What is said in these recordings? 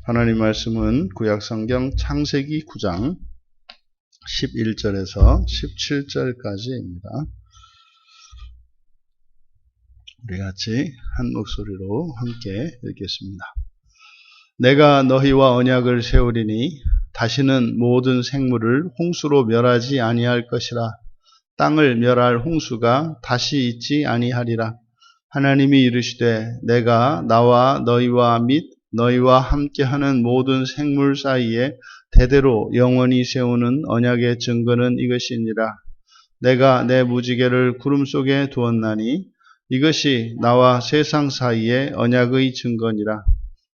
하나님 말씀은 구약성경 창세기 9장 11절에서 17절까지입니다. 우리 같이 한 목소리로 함께 읽겠습니다. 내가 너희와 언약을 세우리니 다시는 모든 생물을 홍수로 멸하지 아니할 것이라. 땅을 멸할 홍수가 다시 있지 아니하리라. 하나님이 이르시되 내가 나와 너희와 및 너희와 함께하는 모든 생물 사이에 대대로 영원히 세우는 언약의 증거는 이것이니라. 내가 내 무지개를 구름 속에 두었나니 이것이 나와 세상 사이의 언약의 증거니라.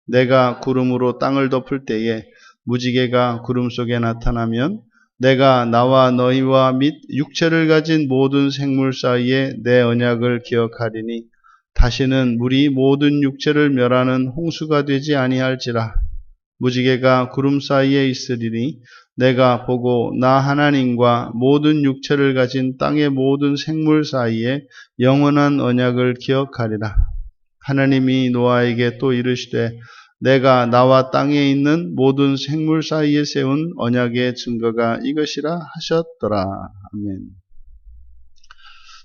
내가 구름으로 땅을 덮을 때에 무지개가 구름 속에 나타나면 내가 나와 너희와 및 육체를 가진 모든 생물 사이에 내 언약을 기억하리니 다시는 물이 모든 육체를 멸하는 홍수가 되지 아니할지라. 무지개가 구름 사이에 있으리니 내가 보고 나 하나님과 모든 육체를 가진 땅의 모든 생물 사이에 영원한 언약을 기억하리라. 하나님이 노아에게 또 이르시되 내가 나와 땅에 있는 모든 생물 사이에 세운 언약의 증거가 이것이라 하셨더라. 아멘.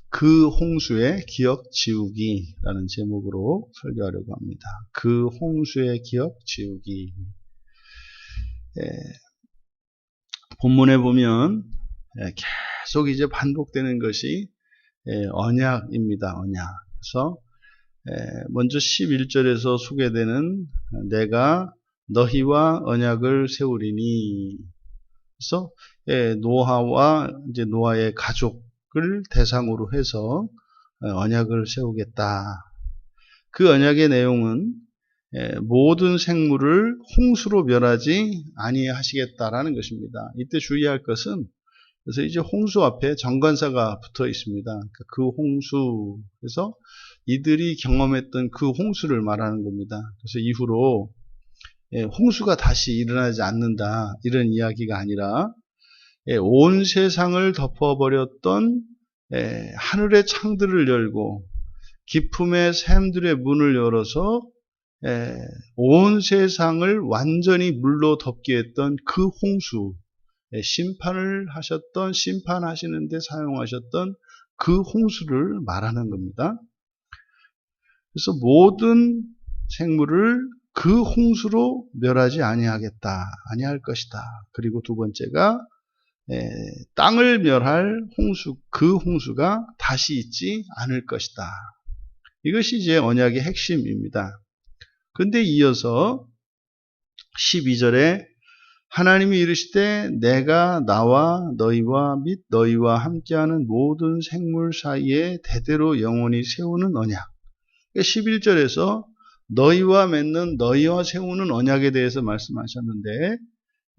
그 홍수의 기억 지우기라는 제목으로 설교하려고 합니다. 그 홍수의 기억 지우기. 본문에 보면 계속 이제 반복되는 것이 언약입니다. 언약. 그래서 먼저 11절에서 소개되는 내가 너희와 언약을 세우리니. 그래서 노아와 이제 노아의 가족을 대상으로 해서 언약을 세우겠다. 그 언약의 내용은 모든 생물을 홍수로 멸하지 아니하시겠다라는 것입니다. 이때 주의할 것은 그래서 이제 홍수 앞에 정관사가 붙어 있습니다. 그 홍수에서 이들이 경험했던 그 홍수를 말하는 겁니다. 그래서 이후로 홍수가 다시 일어나지 않는다 이런 이야기가 아니라 온 세상을 덮어버렸던 하늘의 창들을 열고 기품의 샘들의 문을 열어서 온 세상을 완전히 물로 덮게 했던 그 홍수, 심판을 하셨던, 심판하시는데 사용하셨던 그 홍수를 말하는 겁니다. 그래서 모든 생물을 그 홍수로 멸하지 아니하겠다, 아니할 것이다. 그리고 두 번째가 땅을 멸할 홍수, 그 홍수가 다시 있지 않을 것이다. 이것이 이제 언약의 핵심입니다. 근데 이어서 12절에 하나님이 이르시되 내가 나와 너희와 및 너희와 함께하는 모든 생물 사이에 대대로 영원히 세우는 언약. 11절에서 너희와 맺는 너희와 세우는 언약에 대해서 말씀하셨는데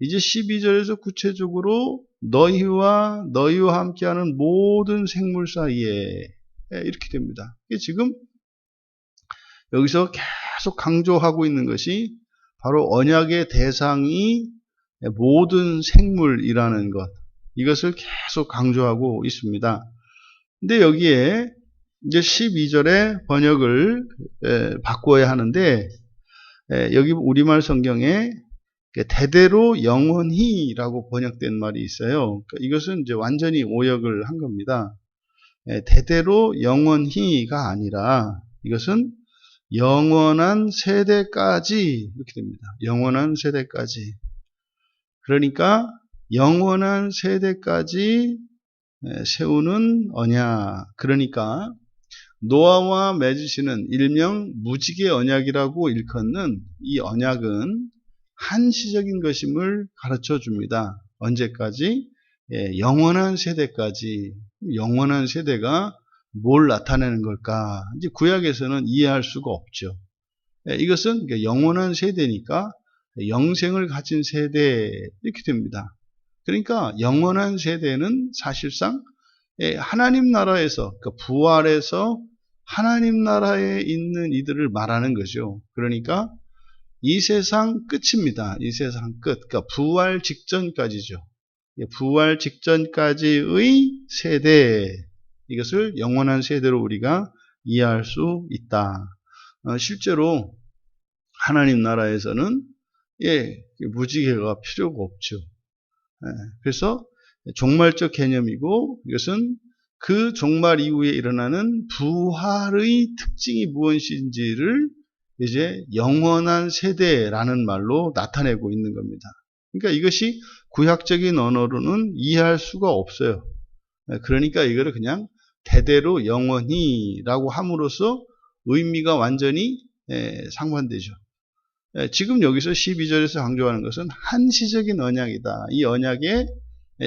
이제 12절에서 구체적으로 너희와 함께하는 모든 생물 사이에 이렇게 됩니다. 지금 여기서 계속 강조하고 있는 것이 바로 언약의 대상이 모든 생물이라는 것, 이것을 계속 강조하고 있습니다. 근데 여기에 이제 12절의 번역을 바꿔야 하는데 여기 우리말 성경에 대대로 영원히라고 번역된 말이 있어요. 이것은 이제 완전히 오역을 한 겁니다. 대대로 영원히가 아니라 이것은 영원한 세대까지 이렇게 됩니다. 영원한 세대까지. 그러니까 영원한 세대까지 세우는 언약. 그러니까 노아와 맺으시는 일명 무지개 언약이라고 일컫는 이 언약은 한시적인 것임을 가르쳐 줍니다. 언제까지? 영원한 세대까지. 영원한 세대가 뭘 나타내는 걸까? 이제 구약에서는 이해할 수가 없죠. 이것은 영원한 세대니까 영생을 가진 세대 이렇게 됩니다. 그러니까 영원한 세대는 사실상 하나님 나라에서 부활해서 하나님 나라에 있는 이들을 말하는 거죠. 그러니까 이 세상 끝입니다. 이 세상 끝. 그러니까 부활 직전까지죠. 부활 직전까지의 세대. 이것을 영원한 세대로 우리가 이해할 수 있다. 실제로 하나님 나라에서는 무지개가 필요가 없죠. 그래서 종말적 개념이고, 이것은 그 종말 이후에 일어나는 부활의 특징이 무엇인지를 이제 영원한 세대라는 말로 나타내고 있는 겁니다. 그러니까 이것이 구약적인 언어로는 이해할 수가 없어요. 그러니까 이거를 그냥 대대로 영원히라고 함으로써 의미가 완전히 상반되죠. 지금 여기서 12절에서 강조하는 것은 한시적인 언약이다. 이 언약의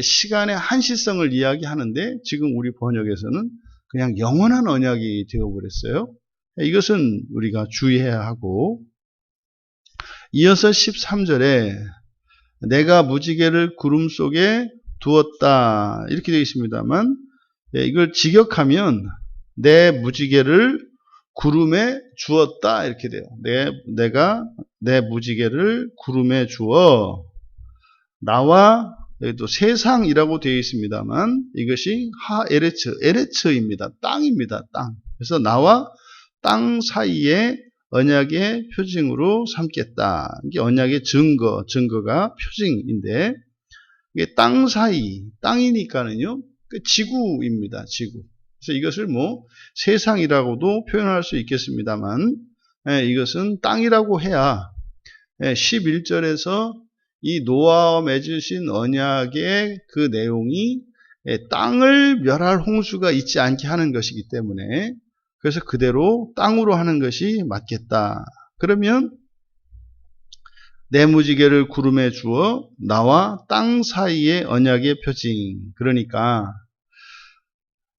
시간의 한시성을 이야기하는데 지금 우리 번역에서는 그냥 영원한 언약이 되어버렸어요. 이것은 우리가 주의해야 하고, 이어서 13절에 내가 무지개를 구름 속에 두었다 이렇게 되어 있습니다만, 이걸 직역하면 내 무지개를 구름에 주었다 이렇게 돼요. 내가 내 무지개를 구름에 주어 나와, 여기도 세상이라고 되어 있습니다만 이것이 에레츠입니다. 땅입니다. 땅. 그래서 나와 땅 사이에 언약의 표징으로 삼겠다. 이게 언약의 증거가 표징인데, 이게 땅 사이, 땅이니까는요, 지구입니다. 지구. 그래서 이것을 세상이라고도 표현할 수 있겠습니다만, 이것은 땅이라고 해야 11절에서 이 노아와 맺으신 언약의 그 내용이 땅을 멸할 홍수가 있지 않게 하는 것이기 때문에, 그래서 그대로 땅으로 하는 것이 맞겠다. 그러면 내 무지개를 구름에 주어 나와 땅 사이의 언약의 표징. 그러니까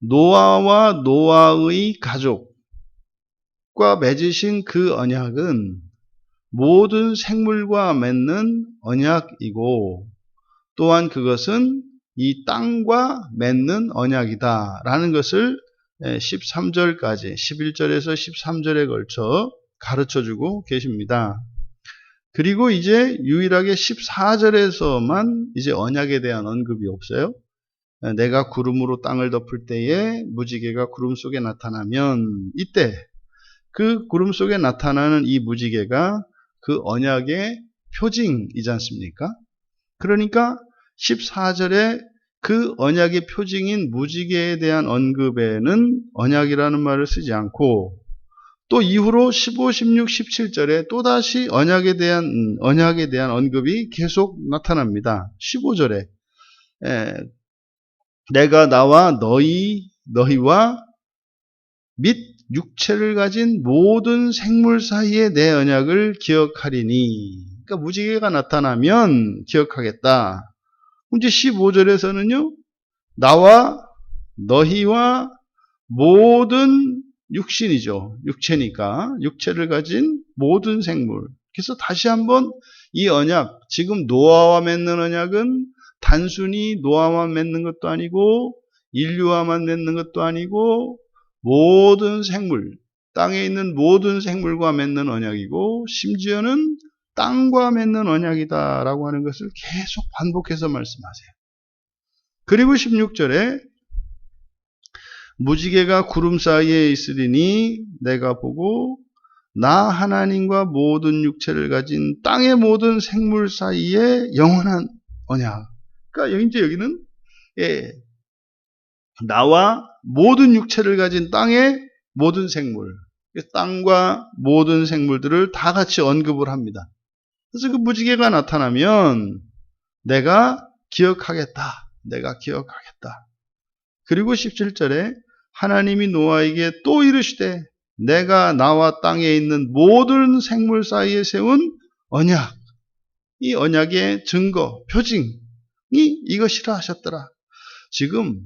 노아와 노아의 가족과 맺으신 그 언약은 모든 생물과 맺는 언약이고, 또한 그것은 이 땅과 맺는 언약이다라는 것을 13절까지 11절에서 13절에 걸쳐 가르쳐주고 계십니다. 그리고 이제 유일하게 14절에서만 이제 언약에 대한 언급이 없어요. 내가 구름으로 땅을 덮을 때에 무지개가 구름 속에 나타나면, 이때 그 구름 속에 나타나는 이 무지개가 그 언약의 표징이지 않습니까? 그러니까 14절에 그 언약의 표징인 무지개에 대한 언급에는 언약이라는 말을 쓰지 않고, 또 이후로 15, 16, 17절에 또다시 언약에 대한 언급이 계속 나타납니다. 15절에 내가 나와 너희와 및 육체를 가진 모든 생물 사이에 내 언약을 기억하리니. 그러니까 무지개가 나타나면 기억하겠다. 이제 15절에서는요, 나와 너희와 모든 육신이죠. 육체니까. 육체를 가진 모든 생물. 그래서 다시 한번 이 언약, 지금 노아와 맺는 언약은 단순히 노아만 맺는 것도 아니고 인류와만 맺는 것도 아니고 모든 생물, 땅에 있는 모든 생물과 맺는 언약이고, 심지어는 땅과 맺는 언약이다라고 하는 것을 계속 반복해서 말씀하세요. 그리고 16절에 무지개가 구름 사이에 있으리니 내가 보고 나 하나님과 모든 육체를 가진 땅의 모든 생물 사이에 영원한 언약. 그러니까 여기는 나와 모든 육체를 가진 땅의 모든 생물, 땅과 모든 생물들을 다 같이 언급을 합니다. 그래서 그 무지개가 나타나면 내가 기억하겠다. 그리고 17절에 하나님이 노아에게 또 이르시되 내가 나와 땅에 있는 모든 생물 사이에 세운 언약, 이 언약의 증거, 표징이 이것이라 하셨더라. 지금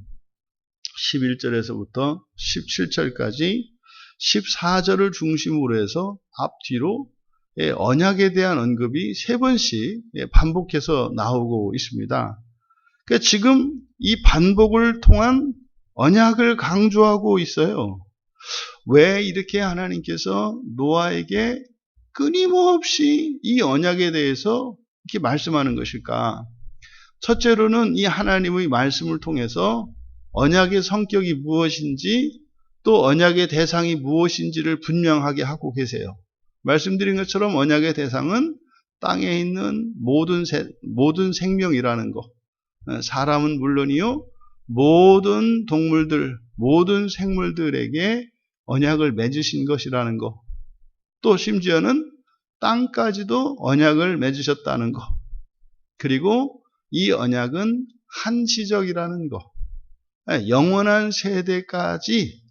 11절에서부터 17절까지 14절을 중심으로 해서 앞뒤로 언약에 대한 언급이 3번씩 반복해서 나오고 있습니다. 그러니까 지금 이 반복을 통한 언약을 강조하고 있어요. 왜 이렇게 하나님께서 노아에게 끊임없이 이 언약에 대해서 이렇게 말씀하는 것일까? 첫째로는 이 하나님의 말씀을 통해서 언약의 성격이 무엇인지, 또 언약의 대상이 무엇인지를 분명하게 하고 계세요. 말씀드린 것처럼 언약의 대상은 땅에 있는 모든 생명이라는 거, 사람은 물론이요, 모든 동물들, 모든 생물들에게 언약을 맺으신 것이라는 거, 또 심지어는 땅까지도 언약을 맺으셨다는 거, 그리고 이 언약은 한시적이라는 거, 영원한 세대까지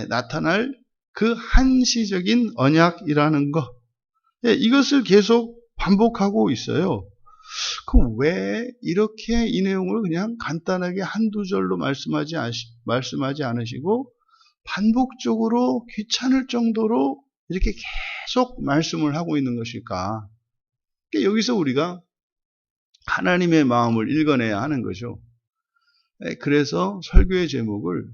나타날 그 한시적인 언약이라는 거, 이것을 계속 반복하고 있어요. 그럼 왜 이렇게 이 내용을 그냥 간단하게 한두 절로 말씀하지 않으시고 반복적으로 귀찮을 정도로 이렇게 계속 말씀을 하고 있는 것일까? 여기서 우리가 하나님의 마음을 읽어내야 하는 거죠. 그래서 설교의 제목을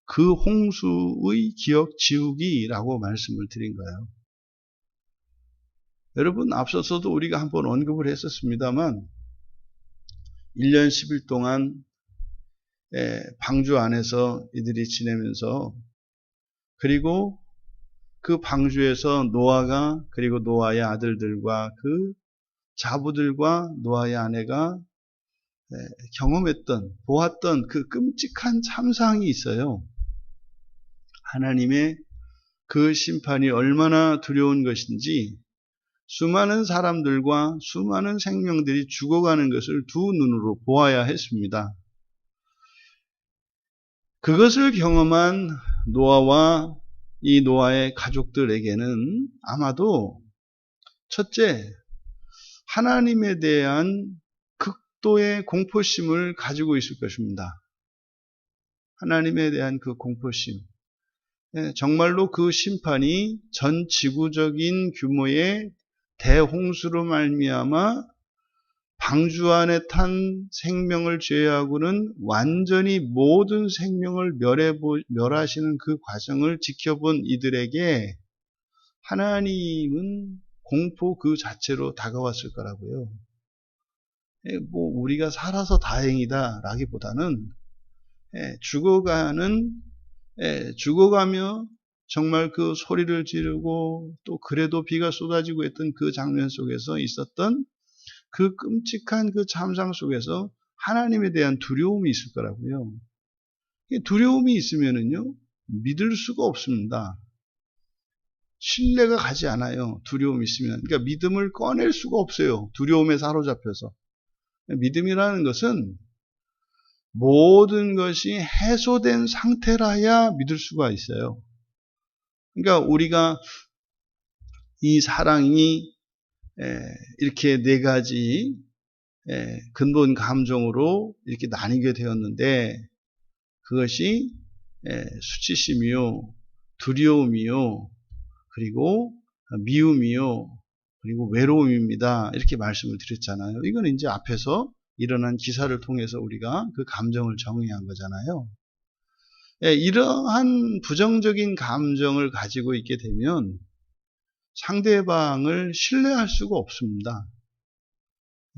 그 홍수의 기억 지우기라고 말씀을 드린 거예요. 여러분, 앞서서도 우리가 한번 언급을 했었습니다만 1년 10일 동안 방주 안에서 이들이 지내면서, 그리고 그 방주에서 노아가, 그리고 노아의 아들들과 그 자부들과 노아의 아내가 경험했던, 보았던 그 끔찍한 참상이 있어요. 하나님의 그 심판이 얼마나 두려운 것인지 수많은 사람들과 수많은 생명들이 죽어가는 것을 두 눈으로 보아야 했습니다. 그것을 경험한 노아와 이 노아의 가족들에게는 아마도 첫째, 하나님에 대한 극도의 공포심을 가지고 있을 것입니다. 하나님에 대한 그 공포심. 정말로 그 심판이 전 지구적인 규모의 대홍수로 말미암아 방주 안에 탄 생명을 제외하고는 완전히 모든 생명을 멸하시는 그 과정을 지켜본 이들에게 하나님은 공포 그 자체로 다가왔을 거라고요. 우리가 살아서 다행이다 라기보다는 죽어가며 정말 그 소리를 지르고 또 그래도 비가 쏟아지고 했던 그 장면 속에서 있었던 그 끔찍한 그 참상 속에서 하나님에 대한 두려움이 있을 거라고요. 두려움이 있으면은요, 믿을 수가 없습니다. 신뢰가 가지 않아요. 두려움이 있으면. 그러니까 믿음을 꺼낼 수가 없어요. 두려움에 사로잡혀서. 믿음이라는 것은 모든 것이 해소된 상태라야 믿을 수가 있어요. 그러니까 우리가 이 사랑이 이렇게 네 가지 근본 감정으로 이렇게 나뉘게 되었는데, 그것이 수치심이요, 두려움이요, 그리고 미움이요, 그리고 외로움입니다. 이렇게 말씀을 드렸잖아요. 이건 이제 앞에서 일어난 기사를 통해서 우리가 그 감정을 정의한 거잖아요. 이러한 부정적인 감정을 가지고 있게 되면 상대방을 신뢰할 수가 없습니다.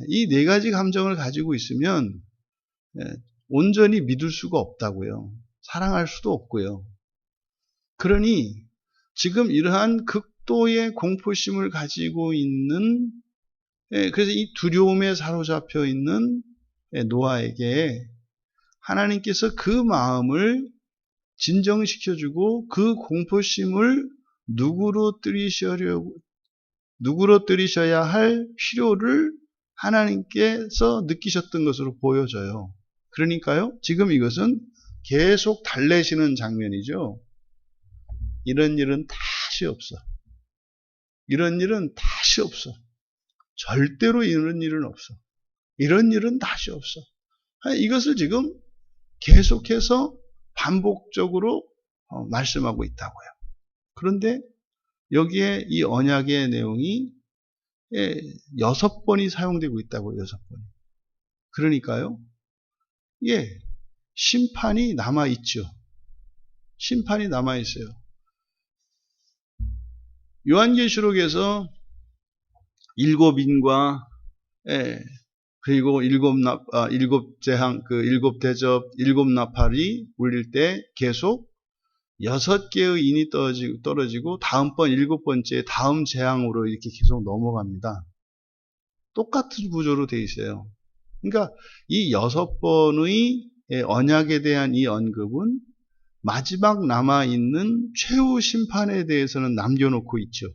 이 네 가지 감정을 가지고 있으면 온전히 믿을 수가 없다고요. 사랑할 수도 없고요. 그러니 지금 이러한 극도의 공포심을 가지고 있는, 그래서 이 두려움에 사로잡혀 있는 노아에게 하나님께서 그 마음을 진정시켜주고 그 공포심을 누구로 들이셔야 할 필요를 하나님께서 느끼셨던 것으로 보여져요. 그러니까요, 지금 이것은 계속 달래시는 장면이죠. 이런 일은 다시 없어. 이런 일은 다시 없어. 절대로 이런 일은 없어. 이런 일은 다시 없어. 이것을 지금 계속해서 반복적으로 말씀하고 있다고요. 그런데 여기에 이 언약의 내용이 6번이 사용되고 있다고요. 6번이. 그러니까요, 심판이 남아있죠. 심판이 남아있어요. 요한계시록에서 7인과 그리고 7재앙, 그 7대접, 7나팔이 울릴 때 계속 6개의 인이 떨어지고 다음번 7번째 다음 재앙으로 이렇게 계속 넘어갑니다. 똑같은 구조로 되어 있어요. 그러니까 이 6번의 언약에 대한 이 언급은 마지막 남아있는 최후 심판에 대해서는 남겨놓고 있죠.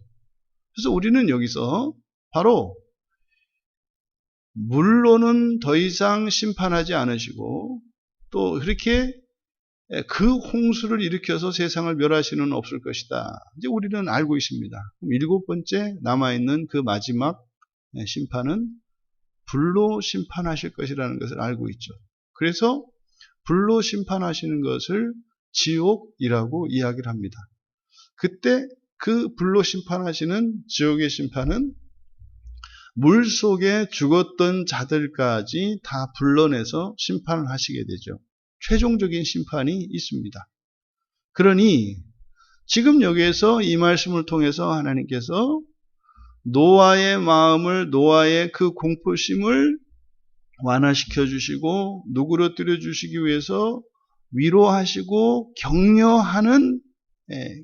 그래서 우리는 여기서 바로 물로는 더 이상 심판하지 않으시고 또 그렇게 그 홍수를 일으켜서 세상을 멸하시는 없을 것이다. 이제 우리는 알고 있습니다. 7번째 남아있는 그 마지막 심판은 불로 심판하실 것이라는 것을 알고 있죠. 그래서 불로 심판하시는 것을 지옥이라고 이야기를 합니다. 그때 그 불로 심판하시는 지옥의 심판은 물 속에 죽었던 자들까지 다 불러내서 심판을 하시게 되죠. 최종적인 심판이 있습니다. 그러니 지금 여기에서 이 말씀을 통해서 하나님께서 노아의 마음을, 노아의 그 공포심을 완화시켜 주시고 누그러뜨려 주시기 위해서 위로하시고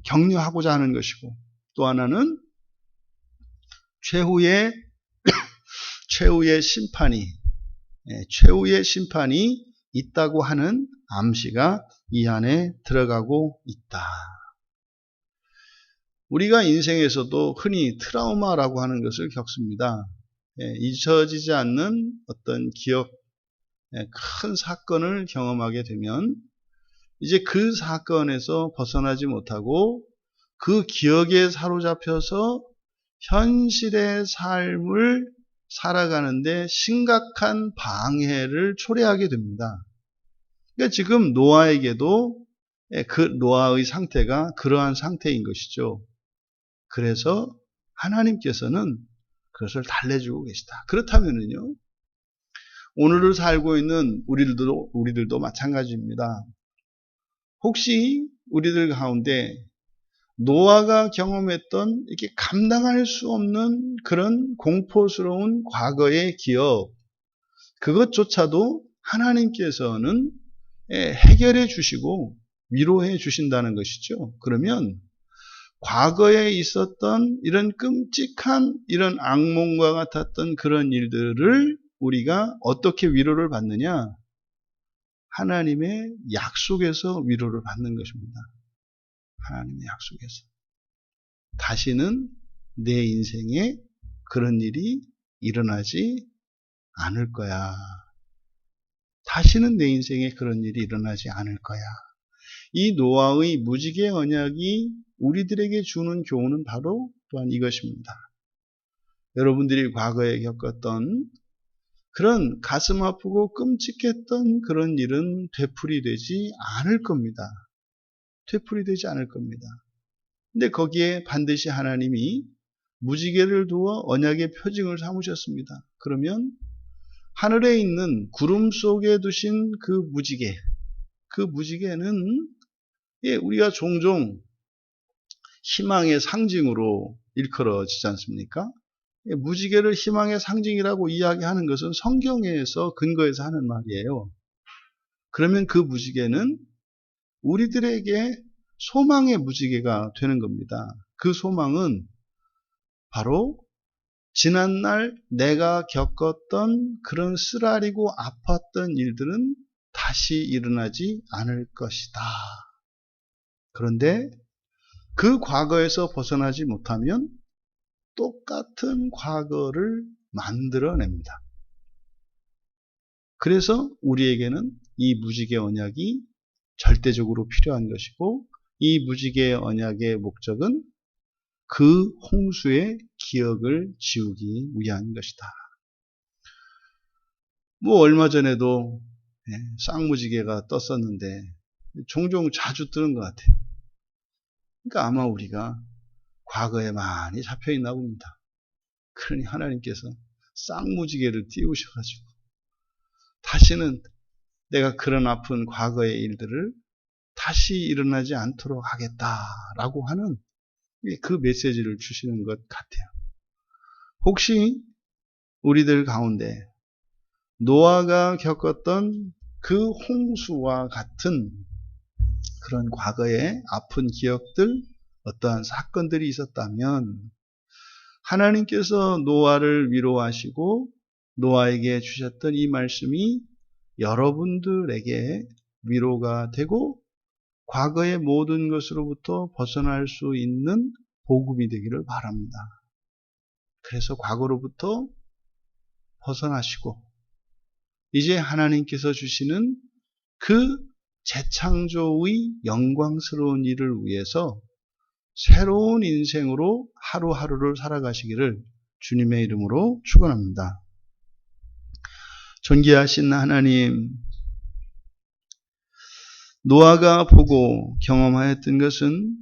격려하고자 하는 것이고, 또 하나는 최후의 심판이 있다고 하는 암시가 이 안에 들어가고 있다. 우리가 인생에서도 흔히 트라우마라고 하는 것을 겪습니다. 잊혀지지 않는 어떤 기억, 큰 사건을 경험하게 되면 이제 그 사건에서 벗어나지 못하고 그 기억에 사로잡혀서 현실의 삶을 살아가는데 심각한 방해를 초래하게 됩니다. 그러니까 지금 노아에게도 그 노아의 상태가 그러한 상태인 것이죠. 그래서 하나님께서는 그것을 달래주고 계시다. 그렇다면은요, 오늘을 살고 있는 우리들도 마찬가지입니다. 혹시 우리들 가운데 노아가 경험했던 이렇게 감당할 수 없는 그런 공포스러운 과거의 기억, 그것조차도 하나님께서는 해결해 주시고 위로해 주신다는 것이죠. 그러면 과거에 있었던 이런 끔찍한 이런 악몽과 같았던 그런 일들을 우리가 어떻게 위로를 받느냐? 하나님의 약속에서 위로를 받는 것입니다. 하나님의 약속에서. 다시는 내 인생에 그런 일이 일어나지 않을 거야. 다시는 내 인생에 그런 일이 일어나지 않을 거야. 이 노아의 무지개 언약이 우리들에게 주는 교훈은 바로 또한 이것입니다. 여러분들이 과거에 겪었던 그런 가슴 아프고 끔찍했던 그런 일은 되풀이되지 않을 겁니다. 되풀이되지 않을 겁니다. 근데 거기에 반드시 하나님이 무지개를 두어 언약의 표징을 삼으셨습니다. 그러면 하늘에 있는 구름 속에 두신 그 무지개는 우리가 종종 희망의 상징으로 일컬어지지 않습니까? 무지개를 희망의 상징이라고 이야기하는 것은 성경에서 근거해서 하는 말이에요. 그러면 그 무지개는 우리들에게 소망의 무지개가 되는 겁니다. 그 소망은 바로 지난날 내가 겪었던 그런 쓰라리고 아팠던 일들은 다시 일어나지 않을 것이다. 그런데 그 과거에서 벗어나지 못하면 똑같은 과거를 만들어냅니다. 그래서 우리에게는 이 무지개 언약이 절대적으로 필요한 것이고, 이 무지개 언약의 목적은 그 홍수의 기억을 지우기 위한 것이다. 얼마 전에도 쌍무지개가 떴었는데 종종 자주 뜨는 것 같아요. 그러니까 아마 우리가 과거에 많이 잡혀있나 봅니다. 그러니 하나님께서 쌍무지개를 띄우셔가지고 다시는 내가 그런 아픈 과거의 일들을 다시 일어나지 않도록 하겠다라고 하는 그 메시지를 주시는 것 같아요. 혹시 우리들 가운데 노아가 겪었던 그 홍수와 같은 그런 과거의 아픈 기억들, 어떠한 사건들이 있었다면 하나님께서 노아를 위로하시고 노아에게 주셨던 이 말씀이 여러분들에게 위로가 되고 과거의 모든 것으로부터 벗어날 수 있는 복음이 되기를 바랍니다. 그래서 과거로부터 벗어나시고 이제 하나님께서 주시는 그 재창조의 영광스러운 일을 위해서 새로운 인생으로 하루하루를 살아가시기를 주님의 이름으로 축원합니다. 존귀하신 하나님, 노아가 보고 경험하였던 것은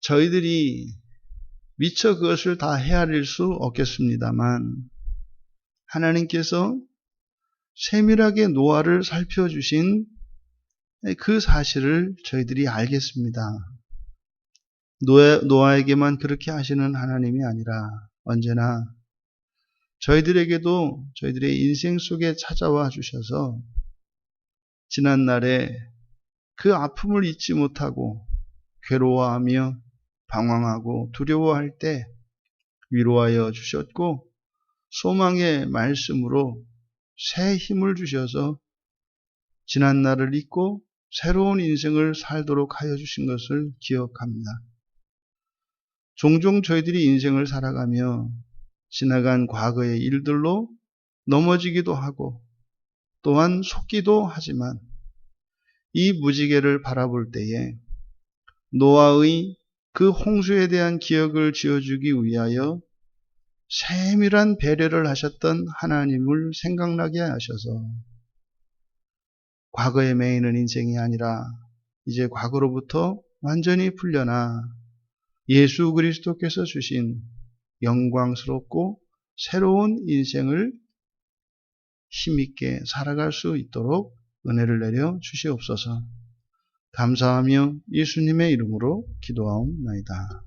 저희들이 미처 그것을 다 헤아릴 수 없겠습니다만 하나님께서 세밀하게 노아를 살펴주신 그 사실을 저희들이 알겠습니다. 노아에게만 그렇게 하시는 하나님이 아니라 언제나 저희들에게도 저희들의 인생 속에 찾아와 주셔서 지난날에 그 아픔을 잊지 못하고 괴로워하며 방황하고 두려워할 때 위로하여 주셨고 소망의 말씀으로 새 힘을 주셔서 지난날을 잊고 새로운 인생을 살도록 하여 주신 것을 기억합니다. 종종 저희들이 인생을 살아가며 지나간 과거의 일들로 넘어지기도 하고 또한 속기도 하지만 이 무지개를 바라볼 때에 노아의 그 홍수에 대한 기억을 지어주기 위하여 세밀한 배려를 하셨던 하나님을 생각나게 하셔서 과거에 매이는 인생이 아니라 이제 과거로부터 완전히 풀려나 예수 그리스도께서 주신 영광스럽고 새로운 인생을 힘있게 살아갈 수 있도록 은혜를 내려 주시옵소서. 감사하며 예수님의 이름으로 기도하옵나이다.